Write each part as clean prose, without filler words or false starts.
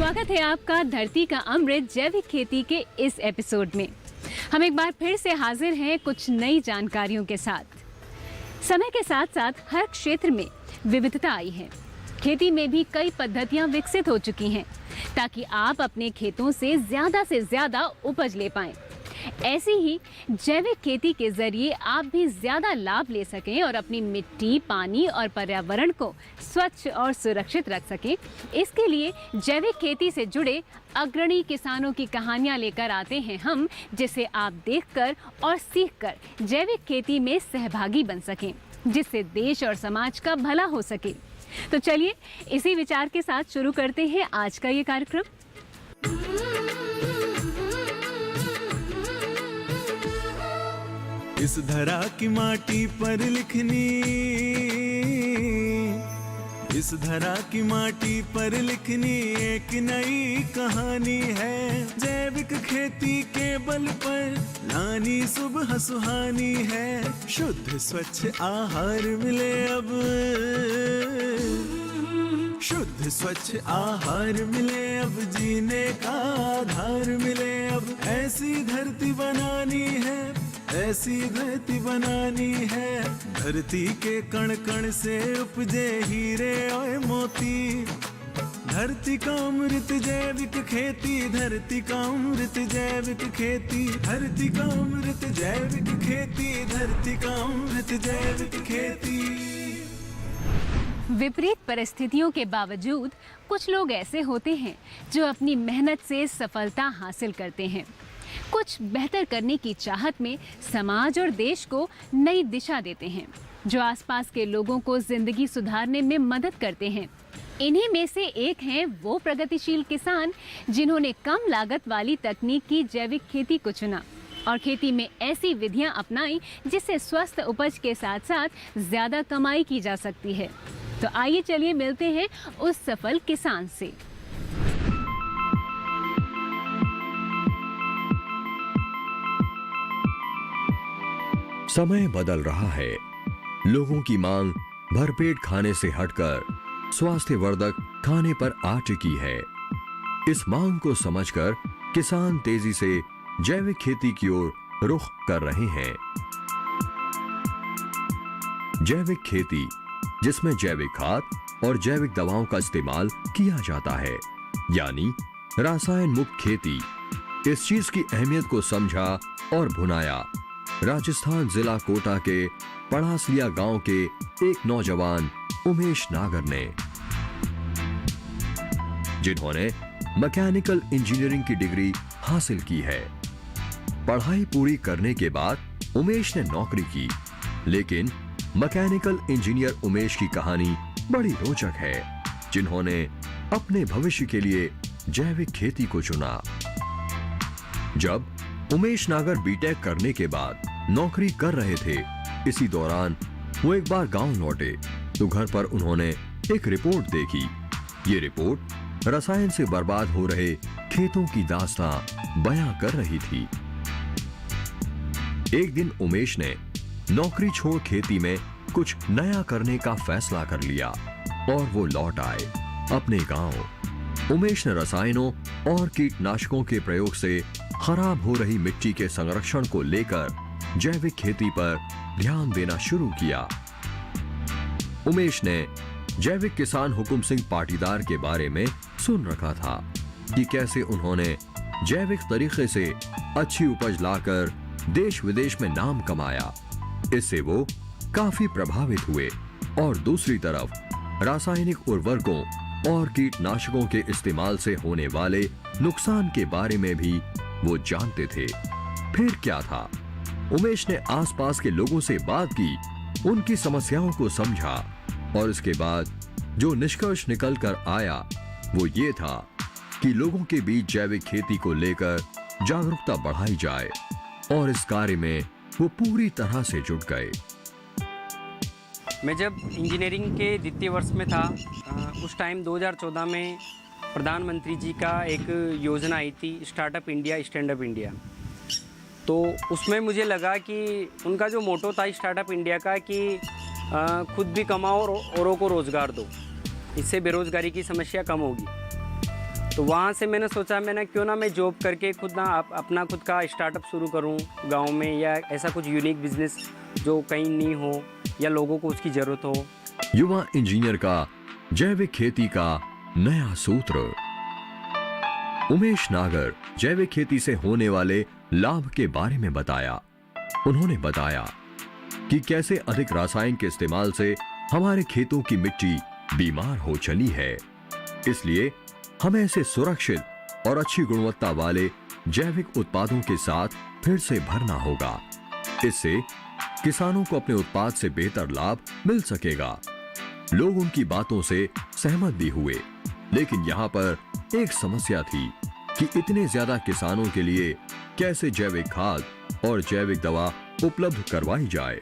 स्वागत है आपका धरती का अमृत जैविक खेती के इस एपिसोड में। हम एक बार फिर से हाजिर हैं कुछ नई जानकारियों के साथ। समय के साथ साथ हर क्षेत्र में विविधता आई है। खेती में भी कई पद्धतियां विकसित हो चुकी हैं ताकि आप अपने खेतों से ज्यादा उपज ले पाएं। ऐसी ही जैविक खेती के जरिए आप भी ज्यादा लाभ ले सकें और अपनी मिट्टी, पानी और पर्यावरण को स्वच्छ और सुरक्षित रख सकें। इसके लिए जैविक खेती से जुड़े अग्रणी किसानों की कहानियां लेकर आते हैं हम, जिसे आप देखकर और सीखकर जैविक खेती में सहभागी बन सकें, जिससे देश और समाज का भला हो सके। तो चलिए इसी विचार के साथ शुरू करते हैं आज का ये कार्यक्रम। इस धरा की माटी पर लिखनी, इस धरा की माटी पर लिखनी एक नई कहानी है। जैविक खेती के बल पर लानी सुबह सुहानी है। शुद्ध स्वच्छ आहार मिले अब, शुद्ध स्वच्छ आहार मिले अब, जीने का आधार मिले अब। ऐसी धरती बनानी है, ऐसी धरती बनानी है। धरती के कण कण से उपजे हीरे और मोती। धरती का अमृत जैविक खेती, धरती का अमृत जैविक खेती, धरती का अमृत जैविक खेती, धरती का अमृत जैविक खेती। विपरीत परिस्थितियों के बावजूद कुछ लोग ऐसे होते हैं जो अपनी मेहनत से सफलता हासिल करते हैं। कुछ बेहतर करने की चाहत में समाज और देश को नई दिशा देते हैं, जो आसपास के लोगों को जिंदगी सुधारने में मदद करते हैं। इन्हीं में से एक हैं वो प्रगतिशील किसान जिन्होंने कम लागत वाली तकनीक की जैविक खेती को चुना और खेती में ऐसी विधियां अपनाई जिससे स्वस्थ उपज के साथ साथ ज्यादा कमाई की जा सकती है। तो आइए चलिए मिलते हैं उस सफल किसान से। समय बदल रहा है। लोगों की मांग भरपेट खाने से हटकर स्वास्थ्यवर्धक खाने पर आ चुकी है। इस मांग को समझकर किसान तेजी से जैविक खेती की ओर रुख कर रहे हैं। जैविक खेती, जिसमें जैविक खाद और जैविक दवाओं का इस्तेमाल किया जाता है, यानी रसायन मुक्त खेती। इस चीज की अहमियत को समझा और भुनाया राजस्थान जिला कोटा के पड़ासलिया गांव के एक नौजवान उमेश नागर ने, जिन्होंने मैकेनिकल इंजीनियरिंग की डिग्री हासिल की है। पढ़ाई पूरी करने के बाद उमेश ने नौकरी की, लेकिन मैकेनिकल इंजीनियर उमेश की कहानी बड़ी रोचक है, जिन्होंने अपने भविष्य के लिए जैविक खेती को चुना। जब उमेश नागर बीटेक करने के बाद नौकरी कर रहे थे, इसी दौरान वो एक बार गांव लौटे तो घर पर उन्होंने एक रिपोर्ट देखी। ये रिपोर्ट रसायन से बर्बाद हो रहे खेतों की दास्तां बयां कर रही थी। एक दिन उमेश ने नौकरी छोड़ खेती में कुछ नया करने का फैसला कर लिया और वो लौट आए अपने गांव। उमेश ने रसायनों और कीटनाशकों के प्रयोग से खराब हो रही मिट्टी के संरक्षण को लेकर जैविक खेती पर ध्यान देना शुरू किया। उमेश ने जैविक किसान हुकुम सिंह पाटीदार के बारे में सुन रखा था कि कैसे उन्होंने जैविक तरीके से अच्छी उपज लाकर देश विदेश में नाम कमाया। इससे वो काफी प्रभावित हुए और दूसरी तरफ रासायनिक उर्वरकों और कीटनाशकों के इस्तेमाल से होने वाले नुकसान के बारे में भी वो जानते थे। फिर क्या था, उमेश ने आसपास के लोगों से बात की, उनकी समस्याओं को समझा और इसके बाद जो निष्कर्ष निकल कर आया वो ये था कि लोगों के बीच जैविक खेती को लेकर जागरूकता बढ़ाई जाए और इस कार्य में वो पूरी तरह से जुट गए। मैं जब इंजीनियरिंग के द्वितीय वर्ष में था, उस टाइम 2014 में प्रधानमंत्री जी का एक योजना आई थी, startup India stand up India. तो उसमें मुझे लगा कि उनका जो मोटो था स्टार्टअप इंडिया का कि खुद भी कमाओ और औरों को रोज़गार दो, इससे बेरोज़गारी की समस्या कम होगी। तो वहाँ से मैंने सोचा क्यों ना मैं जॉब करके अपना खुद का स्टार्टअप शुरू करूँ गांव में, या ऐसा कुछ यूनिक बिजनेस जो कहीं नहीं हो या लोगों को उसकी ज़रूरत हो। युवा इंजीनियर का जैविक खेती का नया सूत्र। उमेश नागर जैविक खेती से होने वाले लाभ के बारे में बताया। उन्होंने बताया कि कैसे अधिक रासायनिक के इस्तेमाल से हमारे खेतों की मिट्टी बीमार हो चली है, इसलिए हमें इसे सुरक्षित और अच्छी गुणवत्ता वाले जैविक उत्पादों के साथ फिर से भरना होगा। इससे किसानों को अपने उत्पाद से बेहतर लाभ मिल सकेगा। लोग उनकी बातों से सहमत भी हुए, लेकिन यहाँ पर एक समस्या थी कि इतने ज्यादा किसानों के लिए कैसे जैविक खाद और जैविक दवा उपलब्ध करवाई जाए।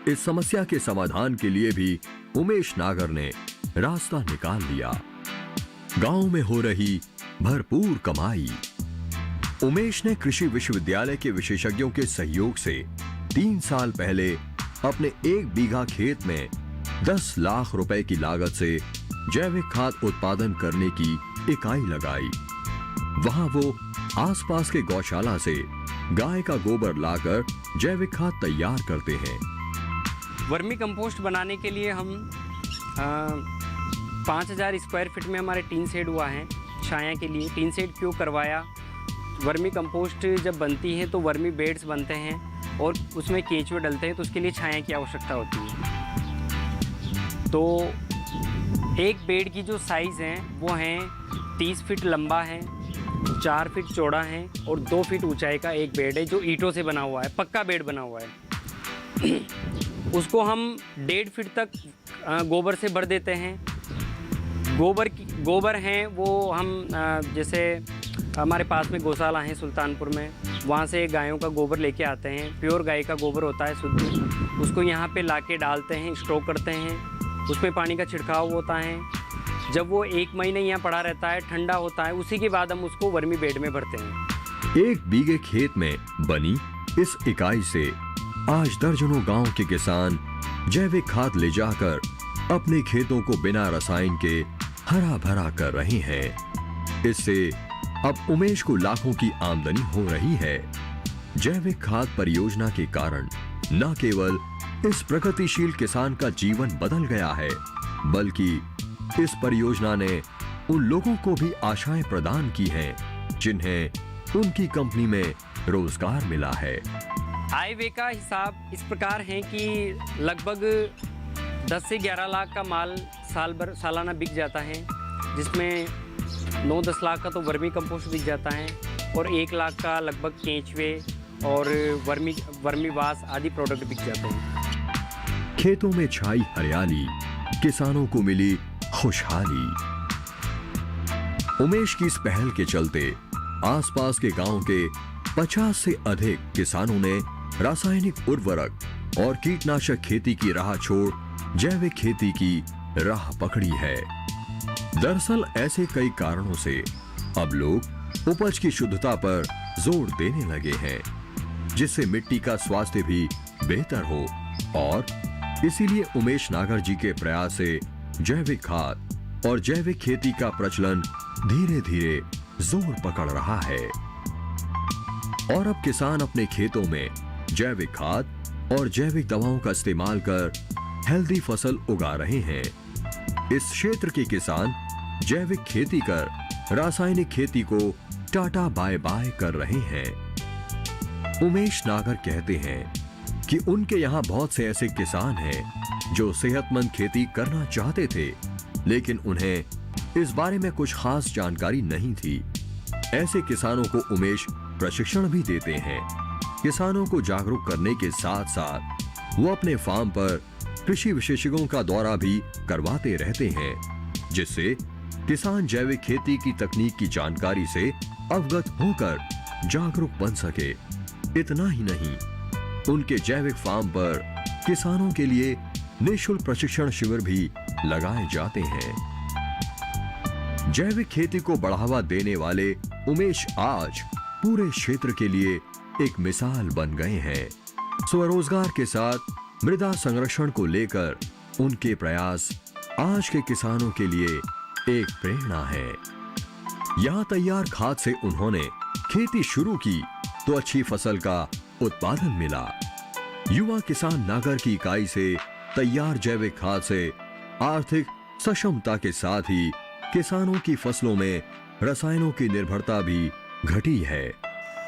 इस समस्या के समाधान के लिए भी उमेश नागर ने रास्ता निकाल लिया। गांव में हो रही भरपूर कमाई। उमेश ने कृषि विश्वविद्यालय के विशेषज्ञों के सहयोग से 3 साल पहले अपने 1 बीघा खेत में 10 लाख रुपए की लागत से जैविक खाद उत्पादन करने की इकाई लगाई। वहां वो आसपास के गौशाला से गाय का गोबर लाकर जैविक खाद तैयार करते हैं। वर्मी कंपोस्ट बनाने के लिए हम 5000 स्क्वायर फीट में हमारे टीन शेड हुआ है छाया के लिए। टीन शेड क्यों करवाया? वर्मी कंपोस्ट जब बनती है तो वर्मी बेड्स बनते हैं और उसमें केंचुए डलते हैं, तो उसके लिए छाया की आवश्यकता होती है। तो एक बेड की जो साइज़ है वो है 30 फीट लंबा है, 4 फीट चौड़ा है और 2 फीट ऊंचाई का एक बेड है जो ईंटों से बना हुआ है, पक्का बेड बना हुआ है। उसको हम 1.5 फीट तक गोबर से भर देते हैं। गोबर हैं वो हम जैसे हमारे पास में गौशाला है सुल्तानपुर में, वहाँ से गायों का गोबर लेके आते हैं। प्योर गाय का गोबर होता है शुद्ध, उसको यहाँ पे लाके डालते हैं, स्टोर करते हैं। उस पर पानी का छिड़काव होता है। जब वो 1 महीने यहाँ पड़ा रहता है, ठंडा होता है, उसी के बाद हम उसको वर्मी बेड में भरते हैं। 1 बीघे खेत में बनी इस इकाई से आज दर्जनों गांव के किसान जैविक खाद ले जाकर अपने खेतों को बिना रसायन के हरा भरा कर रहे हैं। इससे अब उमेश को लाखों की आमदनी हो रही है। जैविक खाद परियोजना के कारण न केवल इस प्रगतिशील किसान का जीवन बदल गया है, बल्कि इस परियोजना ने उन लोगों को भी आशाएं प्रदान की हैं, जिन्हें उनकी कंपनी में रोजगार मिला है। आय व्यय का हिसाब इस प्रकार है कि लगभग 10 से 11 लाख का माल सालाना बिक जाता है, जिसमें 9-10 लाख का तो वर्मी कंपोस्ट बिक जाता है और 1 लाख का लगभग केंचुए और वर्मी वास आदि प्रोडक्ट बिक जाते हैं। खेतों में छाई हरियाली, किसानों को मिली खुशहाली। उमेश की इस पहल के चलते आसपास के गांव के 50 से अधिक किसानों ने रासायनिक उर्वरक और कीटनाशक खेती की राह छोड़ जैविक खेती की राह पकड़ी है। दरअसल ऐसे कई कारणों से अब लोग उपज की शुद्धता पर जोर देने लगे हैं, जिससे मिट्टी का स्वास्थ्य भी बेहतर हो, और इसीलिए उमेश नागर जी के प्रयास से जैविक खाद और जैविक खेती का प्रचलन धीरे धीरे जोर पकड़ रहा है। और अब किसान अपने खेतों में जैविक खाद और जैविक दवाओं का इस्तेमाल कर हेल्दी फसल उगा रहे हैं। इस क्षेत्र के किसान जैविक खेती कर रासायनिक खेती को टाटा बाय बाय कर रहे हैं। उमेश नागर कहते हैं कि उनके यहाँ बहुत से ऐसे किसान हैं जो सेहतमंद खेती करना चाहते थे, लेकिन उन्हें इस बारे में कुछ खास जानकारी नहीं थी। ऐसे किसानों को उमेश प्रशिक्षण भी देते हैं। किसानों को जागरूक करने के साथ साथ वो अपने फार्म पर कृषि विशेषज्ञों का दौरा भी करवाते रहते हैं, जिससे किसान जैविक खेती की तकनीक की जानकारी से अवगत होकर जागरूक बन सके। इतना ही नहीं, उनके जैविक फार्म पर किसानों के लिए निःशुल्क प्रशिक्षण शिविर भी लगाए जाते हैं। जैविक खेती को बढ़ावा देने वाले उमेश आज पूरे क्षेत्र के लिए एक मिसाल बन गए हैं। स्वरोजगार के साथ मृदा संरक्षण को लेकर उनके प्रयास आज के किसानों के लिए एक प्रेरणा है। यहाँ तैयार खाद से उन्होंने खेती शुरू की तो अच्छी फसल का उत्पादन मिला। युवा किसान नागर की इकाई से तैयार जैविक खाद से आर्थिक सक्षमता के साथ ही किसानों की फसलों में रसायनों की निर्भरता भी घटी है।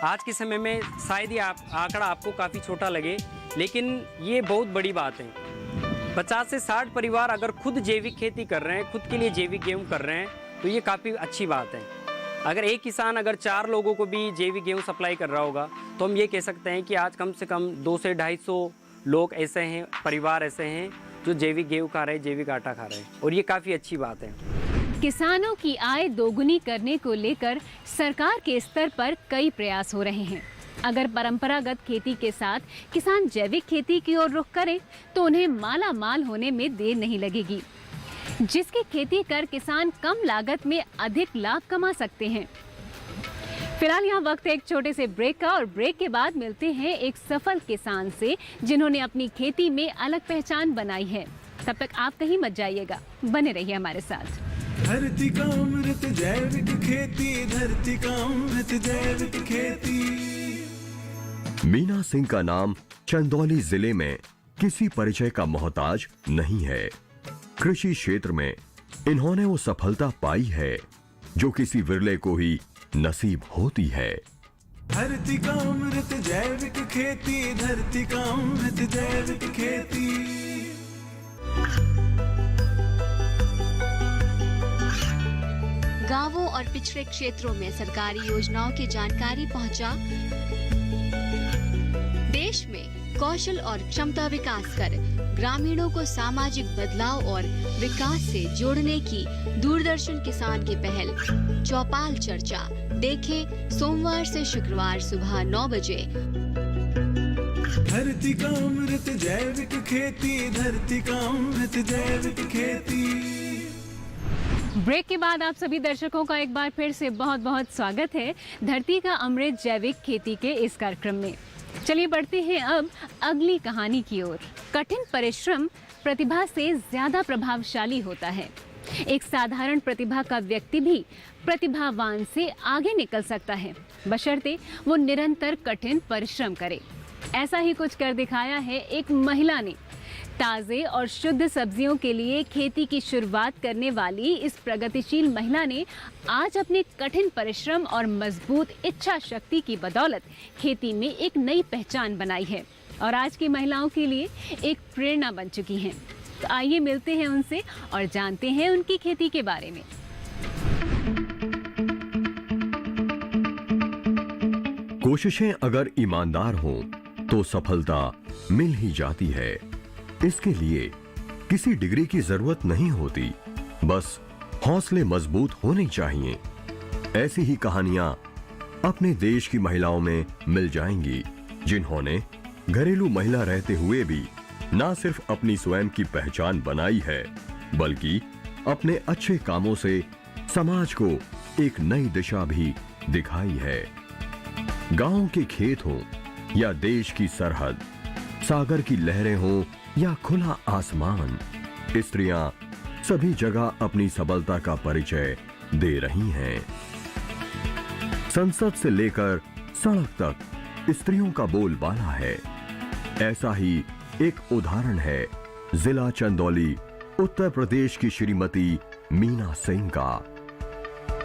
आज के समय में शायद ये आंकड़ा आपको काफ़ी छोटा लगे, लेकिन ये बहुत बड़ी बात है। 50 से 60 परिवार अगर खुद जैविक खेती कर रहे हैं, खुद के लिए जैविक गेहूँ कर रहे हैं, तो ये काफ़ी अच्छी बात है। अगर एक किसान अगर 4 लोगों को भी जैविक गेहूँ सप्लाई कर रहा होगा, तो हम ये कह सकते हैं कि आज कम से कम 200 से 250 लोग ऐसे हैं, परिवार ऐसे हैं जो जैविक गेहूँ खा रहे हैं, जैविक आटा खा रहे हैं, और ये काफ़ी अच्छी बात है। किसानों की आय दोगुनी करने को लेकर सरकार के स्तर पर कई प्रयास हो रहे हैं। अगर परंपरागत खेती के साथ किसान जैविक खेती की ओर रुख करें तो उन्हें माला माल होने में देर नहीं लगेगी, जिसकी खेती कर किसान कम लागत में अधिक लाभ कमा सकते हैं। फिलहाल यहाँ वक्त है एक छोटे से ब्रेक का, और ब्रेक के बाद मिलते हैं एक सफल किसान से जिन्होंने अपनी खेती में अलग पहचान बनाई है। तब तक आप कहीं मत जाइएगा, बने रहिए हमारे साथ। धरती का अमृत जैविक खेती, धरती का अमृत जैविक खेती। मीना सिंह का नाम चंदौली जिले में किसी परिचय का मोहताज नहीं है। कृषि क्षेत्र में इन्होंने वो सफलता पाई है जो किसी विरले को ही नसीब होती है। धरती का अमृत जैविक खेती, धरती का अमृत जैविक खेती। गांवों और पिछड़े क्षेत्रों में सरकारी योजनाओं की जानकारी पहुंचा। देश में कौशल और क्षमता विकास कर ग्रामीणों को सामाजिक बदलाव और विकास से जोड़ने की दूरदर्शन किसान की पहल चौपाल चर्चा देखें सोमवार से शुक्रवार सुबह 9 बजे। धरती का अमृत जैविक खेती, धरती का अमृत जैविक खेती। ब्रेक के बाद आप सभी दर्शकों का एक बार फिर से बहुत बहुत स्वागत है धरती का अमृत जैविक खेती के इस कार्यक्रम में। चलिए बढ़ते हैं अब अगली कहानी की ओर। कठिन परिश्रम प्रतिभा से ज्यादा प्रभावशाली होता है। एक साधारण प्रतिभा का व्यक्ति भी प्रतिभावान से आगे निकल सकता है, बशर्ते वो निरंतर कठिन परिश्रम करे। ऐसा ही कुछ कर दिखाया है एक महिला ने। ताज़े और शुद्ध सब्जियों के लिए खेती की शुरुआत करने वाली इस प्रगतिशील महिला ने आज अपने कठिन परिश्रम और मजबूत इच्छा शक्ति की बदौलत खेती में एक नई पहचान बनाई है और आज की महिलाओं के लिए एक प्रेरणा बन चुकी हैं। तो आइए मिलते हैं उनसे और जानते हैं उनकी खेती के बारे में। कोशिशें अगर ईमानदार हों तो सफलता मिल ही जाती है। इसके लिए किसी डिग्री की जरूरत नहीं होती, बस हौसले मजबूत होने चाहिए। ऐसी ही कहानियां अपने देश की महिलाओं में मिल जाएंगी, जिन्होंने घरेलू महिला रहते हुए भी न सिर्फ अपनी स्वयं की पहचान बनाई है, बल्कि अपने अच्छे कामों से समाज को एक नई दिशा भी दिखाई है। गांव के खेत हों या देश की सरहद, सागर की लहरें हों या खुला आसमान, स्त्रियां सभी जगह अपनी सबलता का परिचय दे रही हैं। संसद से लेकर सड़क तक स्त्रियों का बोलबाला है। ऐसा ही एक उदाहरण है जिला चंदौली, उत्तर प्रदेश की श्रीमती मीना सिंह का।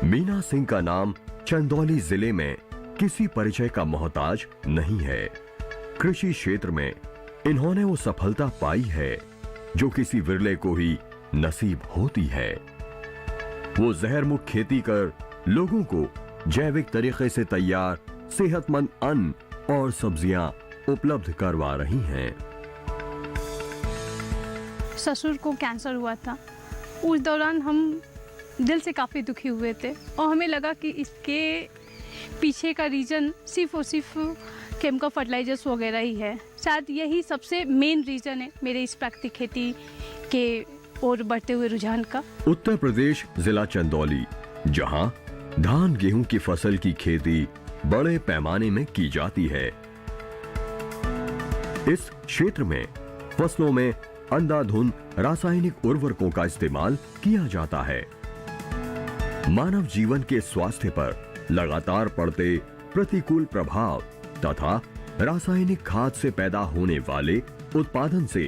मीना सिंह का नाम चंदौली जिले में किसी परिचय का मोहताज नहीं है। कृषि क्षेत्र में इन्होंने वो सफलता पाई है जो किसी विरले को ही नसीब होती है। वो जहरमुक्त खेती कर लोगों को जैविक तरीके से तैयार सेहतमंद अन्न और सब्जियां उपलब्ध करवा रही हैं। ससुर को कैंसर हुआ था। उस दौरान हम दिल से काफ़ी दुखी हुए थे और हमें लगा कि इसके पीछे का रीज़न सिर्फ और सिर्फ केमिकल फर्टिलाइजर्स वगैरह ही है। शायद यही सबसे मेन रीज़न है मेरे इस प्राकृतिक खेती के और बढ़ते हुए रुझान का। उत्तर प्रदेश जिला चंदौली, जहां धान गेहूं की फसल की खेती बड़े पैमाने में की जाती है। इस क्षेत्र में फसलों में अंधाधुंध रासायनिक उर्वरकों का इस्तेमाल किया जाता है। मानव जीवन के स्वास्थ्य पर लगातार पड़ते प्रतिकूल प्रभाव तथा रासायनिक खाद से पैदा होने वाले उत्पादन से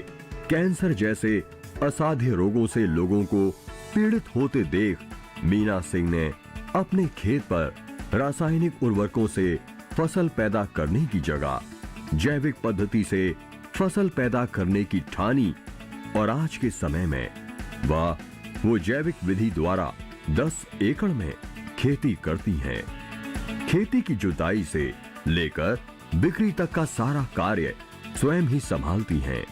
कैंसर जैसे असाध्य रोगों से लोगों को पीड़ित होते देख मीना सिंह ने अपने खेत पर रासायनिक उर्वरकों से फसल पैदा करने की जगह जैविक पद्धति से फसल पैदा करने की ठानी और आज के समय में वो जैविक विधि द्वारा 10 एकड़ में खेती करती हैं। खेती की जुताई से लेकर बिक्री तक का सारा कार्य स्वयं ही संभालती हैं।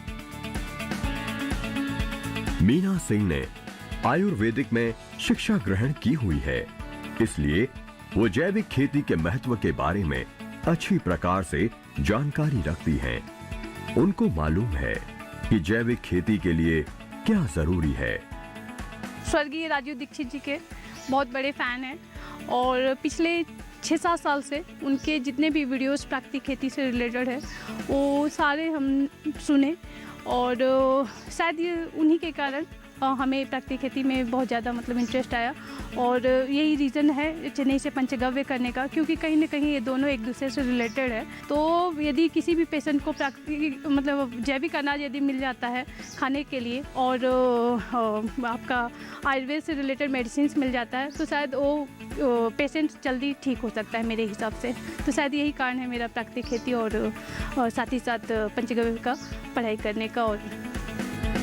मीना सिंह ने आयुर्वेदिक में शिक्षा ग्रहण की हुई है, इसलिए वो जैविक खेती के महत्व के बारे में अच्छी प्रकार से जानकारी रखती हैं। उनको मालूम है कि जैविक खेती के लिए क्या जरूरी है। स्वर्गीय राजीव दीक्षित जी के बहुत बड़े फ़ैन हैं और पिछले 6-7 साल से उनके जितने भी वीडियोस प्राकृतिक खेती से रिलेटेड है वो सारे हम सुने और शायद ये उन्हीं के कारण हमें प्राकृतिक खेती में बहुत ज़्यादा मतलब इंटरेस्ट आया और यही रीज़न है चेन्नई से पंचगव्य करने का, क्योंकि कहीं ना कहीं ये दोनों एक दूसरे से रिलेटेड है। तो यदि किसी भी पेशेंट को प्राकृतिक मतलब जैविक अनाज यदि मिल जाता है खाने के लिए और आपका आयुर्वेद से रिलेटेड मेडिसिन मिल जाता है तो शायद वो पेशेंट जल्दी ठीक हो सकता है मेरे हिसाब से। तो शायद यही कारण है मेरा प्राकृतिक खेती और साथ ही साथ पंचगव्य का पढ़ाई करने का। और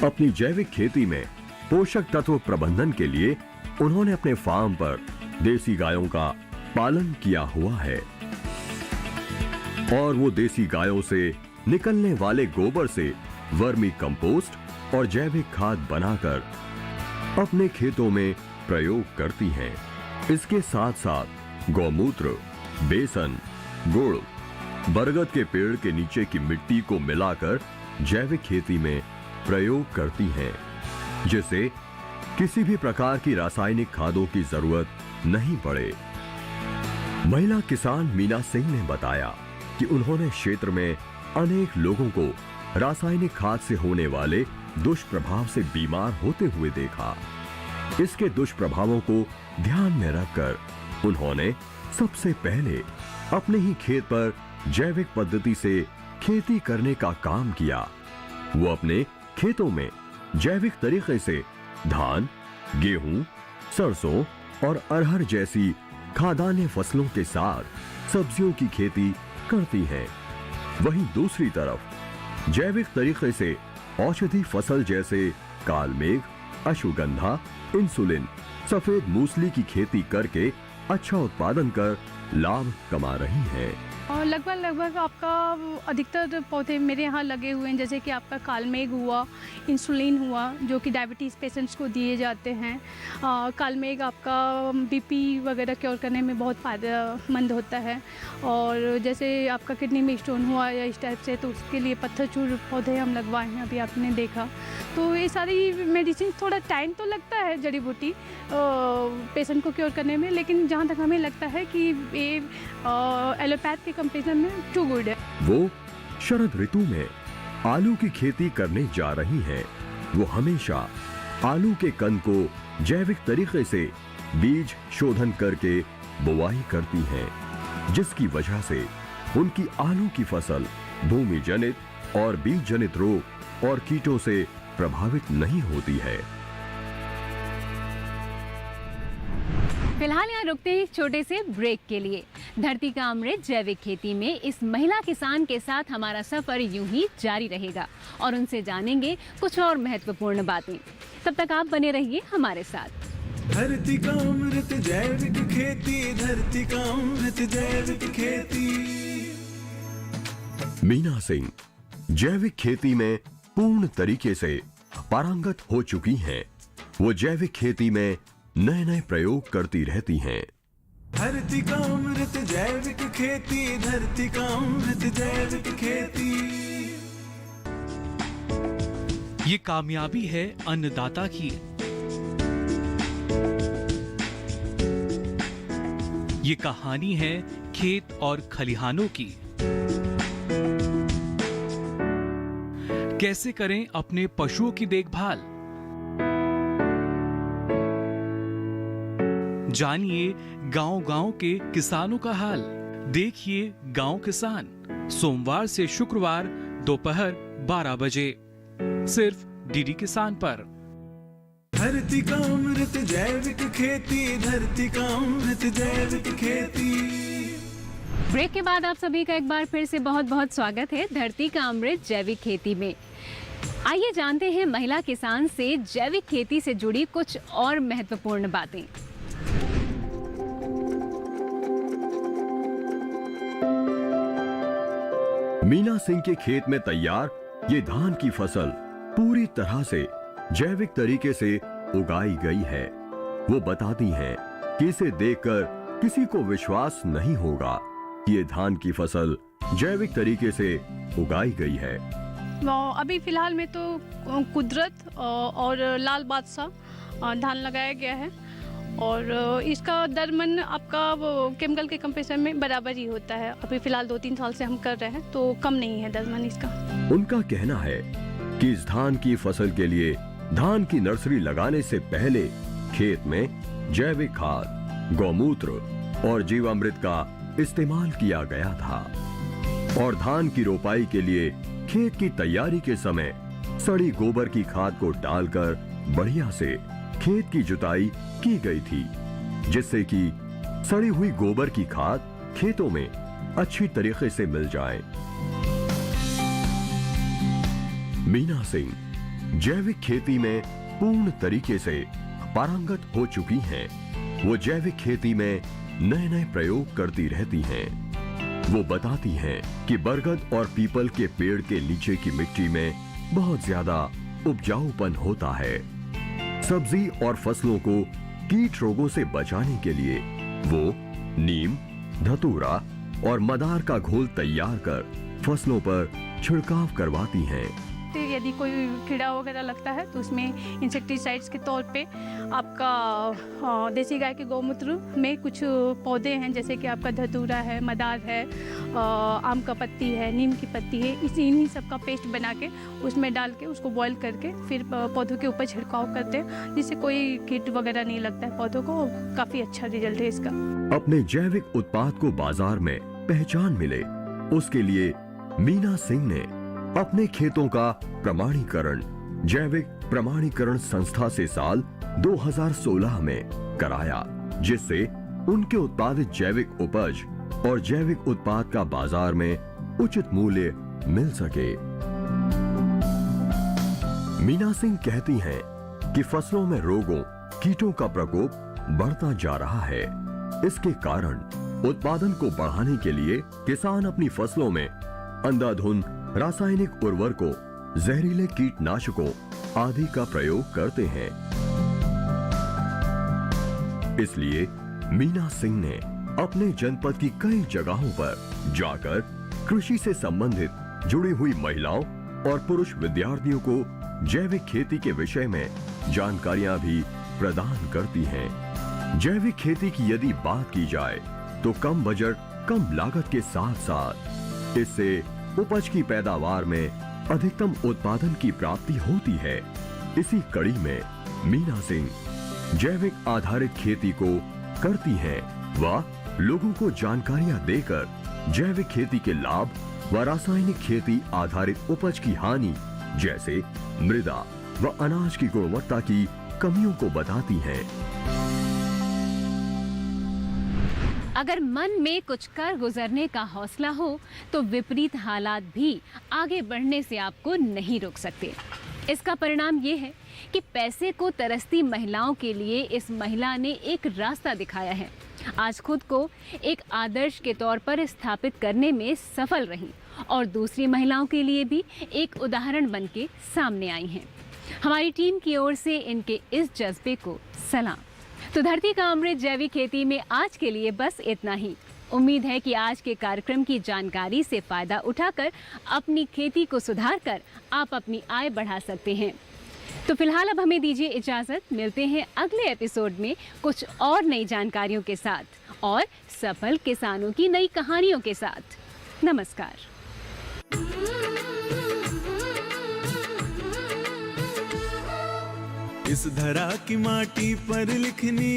अपनी जैविक खेती में पोषक तत्व प्रबंधन के लिए उन्होंने अपने फार्म पर देसी गायों का पालन किया हुआ है और वो देसी गायों से निकलने वाले गोबर से वर्मी कंपोस्ट और जैविक खाद बनाकर अपने खेतों में प्रयोग करती हैं। इसके साथ साथ गौमूत्र, बेसन, गुड़, बरगद के पेड़ के नीचे की मिट्टी को मिलाकर जैविक खेती में प्रयोग करती हैं, जिससे किसी भी प्रकार की रासायनिक खादों की जरूरत नहीं पड़े। महिला किसान मीना सिंह ने बताया कि उन्होंने क्षेत्र में अनेक लोगों को रासायनिक खाद से होने वाले दुष्प्रभाव से बीमार होते हुए देखा। इसके दुष्प्रभावों को ध्यान में रखकर उन्होंने सबसे पहले अपने ही खेत पर जैविक पद्धति से खेती करने का काम किया। वो अपने खेतों में जैविक तरीके से धान, गेहूं, सरसों और अरहर जैसी खाद्यान्य फसलों के साथ सब्जियों की खेती करती हैं। वहीं दूसरी तरफ जैविक तरीके से औषधि फसल जैसे कालमेघ, अश्वगंधा, इंसुलिन, सफेद मूसली की खेती करके अच्छा उत्पादन कर लाभ कमा रही हैं। और लगभग आपका अधिकतर पौधे मेरे यहाँ लगे हुए हैं, जैसे कि आपका कालमेघ हुआ, इंसुलिन हुआ जो कि डायबिटीज़ पेशेंट्स को दिए जाते हैं। कालमेघ आपका बीपी वगैरह क्योर करने में बहुत फ़ायदेमंद होता है और जैसे आपका किडनी में स्टोन हुआ या इस टाइप से तो उसके लिए पत्थरचूर पौधे हम लगवाए हैं, अभी आपने देखा। तो ये सारी मेडिसिन थोड़ा टाइम तो लगता है जड़ी बूटी पेशेंट को क्योर करने में, लेकिन जहाँ तक हमें लगता है कि ये एलोपैथ के कंपेरिजन में टू गुड है। वो शरद ऋतु में आलू की खेती करने जा रही हैं। वो हमेशा आलू के कंद को जैविक तरीके से बीज शोधन करके बुवाई करती हैं, जिसकी वजह से उनकी आलू की फसल भूमि जनित और बीज जनित रोग और कीटों से प्रभावित नहीं होती है। फिलहाल यहाँ रुकते हैं एक छोटे से ब्रेक के लिए। धरती का अमृत जैविक खेती में इस महिला किसान के साथ हमारा सफर यूं ही जारी रहेगा और उनसे जानेंगे कुछ और महत्वपूर्ण बातें। तब तक आप बने रहिए हमारे साथ। धरती का अमृत जैविक खेती, धरती का अमृत जैविक खेती। मीना सिंह जैविक खेती में पूर्ण तरीके से पारंगत हो चुकी हैं। वो जैविक खेती में नए नए प्रयोग करती रहती हैं। धरती का अमृत जैविक खेती, धरती का अमृत जैविक खेती। ये कामयाबी है अन्नदाता की। ये कहानी है खेत और खलिहानों की। कैसे करें अपने पशुओं की देखभाल, जानिए गांव-गांव के किसानों का हाल। देखिए गांव किसान, सोमवार से शुक्रवार दोपहर 12 बजे, सिर्फ डीडी किसान पर। धरती का अमृत जैविक खेती, धरती का अमृत जैविक खेती। ब्रेक के बाद आप सभी का एक बार फिर से बहुत बहुत स्वागत है धरती का अमृत जैविक खेती में। आइए जानते हैं महिला किसान से जैविक खेती से जुड़ी कुछ और महत्वपूर्ण बातें। मीना सिंह के खेत में तैयार ये धान की फसल पूरी तरह से जैविक तरीके से उगाई गई है। वो बताती हैं कि इसे देखकर किसी को विश्वास नहीं होगा कि ये धान की फसल जैविक तरीके से उगाई गई है। अभी फिलहाल में तो कुदरत और लाल बादशाह धान लगाया गया है और इसका दरमन आपका वो केमिकल के कंपेरिजन में बराबर ही होता है। अभी फिलहाल 2-3 साल से हम कर रहे हैं तो कम नहीं है दरमन इसका। उनका कहना है कि इस धान की फसल के लिए धान की नर्सरी लगाने से पहले खेत में जैविक खाद, गौमूत्र और जीवामृत का इस्तेमाल किया गया था और धान की रोपाई के लिए खेत की तैयारी के समय सड़ी गोबर की खाद को डालकर बढ़िया से खेत की जुताई की गई थी, जिससे कि सड़ी हुई गोबर की खाद खेतों में अच्छी तरीके से मिल जाए। मीना सिंह जैविक खेती में पूर्ण तरीके से पारंगत हो चुकी हैं। वो जैविक खेती में नए नए प्रयोग करती रहती हैं। वो बताती हैं कि बरगद और पीपल के पेड़ के नीचे की मिट्टी में बहुत ज्यादा उपजाऊपन होता है। सब्जी और फसलों को कीट रोगों से बचाने के लिए वो नीम, धतूरा और मदार का घोल तैयार कर फसलों पर छिड़काव करवाती हैं। यदि कोई कीड़ा वगैरह लगता है तो उसमें इंसेक्टिसाइड्स के तौर पे आपका देसी गाय के गौमूत्र में कुछ पौधे हैं, जैसे कि आपका धतूरा है, मदार है, आम का पत्ती है, नीम की पत्ती है, इन्हीं सब का पेस्ट बना के उसमें डाल के उसको बॉईल करके फिर पौधों के ऊपर छिड़काव करते हैं, जिससे कोई कीट वगैरह नहीं लगता है पौधों को। काफ़ी अच्छा रिजल्ट है इसका। अपने जैविक उत्पाद को बाजार में पहचान मिले, उसके लिए मीना सिंह ने अपने खेतों का प्रमाणीकरण जैविक प्रमाणीकरण संस्था से साल 2016 में कराया, जिससे उनके उत्पादित जैविक उपज और जैविक उत्पाद का बाजार में उचित मूल्य मिल सके। मीना सिंह कहती हैं कि फसलों में रोगों, कीटों का प्रकोप बढ़ता जा रहा है। इसके कारण उत्पादन को बढ़ाने के लिए किसान अपनी फसलों में अंधाधुंध रासायनिक उर्वरकों, जहरीले कीटनाशकों आदि का प्रयोग करते हैं। इसलिए मीना सिंह ने अपने जनपद की कई जगहों पर जाकर कृषि से संबंधित जुड़ी हुई महिलाओं और पुरुष विद्यार्थियों को जैविक खेती के विषय में जानकारियां भी प्रदान करती हैं। जैविक खेती की यदि बात की जाए तो कम बजट, कम लागत के साथ साथ इससे उपज की पैदावार में अधिकतम उत्पादन की प्राप्ति होती है। इसी कड़ी में मीना सिंह जैविक आधारित खेती को करती हैं। वह लोगों को जानकारियां देकर जैविक खेती के लाभ व रासायनिक खेती आधारित उपज की हानि, जैसे मृदा व अनाज की गुणवत्ता की कमियों को बताती हैं। अगर मन में कुछ कर गुजरने का हौसला हो तो विपरीत हालात भी आगे बढ़ने से आपको नहीं रोक सकते। इसका परिणाम ये है कि पैसे को तरसती महिलाओं के लिए इस महिला ने एक रास्ता दिखाया है। आज खुद को एक आदर्श के तौर पर स्थापित करने में सफल रही और दूसरी महिलाओं के लिए भी एक उदाहरण बनके सामने आई हैं। हमारी टीम की ओर से इनके इस जज्बे को सलाम। तो धरती का अमृत जैविक खेती में आज के लिए बस इतना ही। उम्मीद है कि आज के कार्यक्रम की जानकारी से फायदा उठाकर अपनी खेती को सुधार कर आप अपनी आय बढ़ा सकते हैं। तो फिलहाल अब हमें दीजिए इजाजत। मिलते हैं अगले एपिसोड में कुछ और नई जानकारियों के साथ और सफल किसानों की नई कहानियों के साथ। नमस्कार। इस धरा की माटी पर लिखनी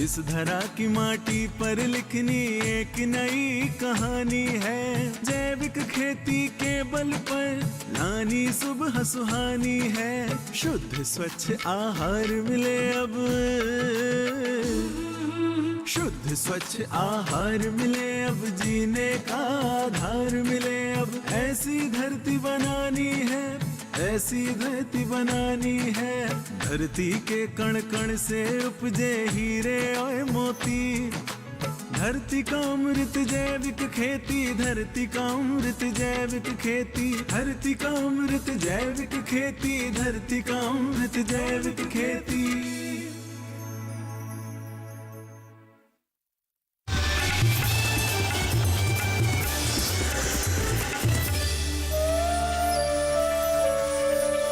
इस धरा की माटी पर लिखनी एक नई कहानी है। जैविक खेती के बल पर लानी सुबह सुहानी है। शुद्ध स्वच्छ आहार मिले अब, शुद्ध स्वच्छ आहार मिले अब, जीने का आधार मिले अब। ऐसी धरती बनानी है, ऐसी धरती बनानी है। धरती के कण कण से उपजे हीरे और मोती। धरती का अमृत जैविक खेती, धरती का अमृत जैविक खेती, धरती का अमृत जैविक खेती, धरती का अमृत जैविक खेती।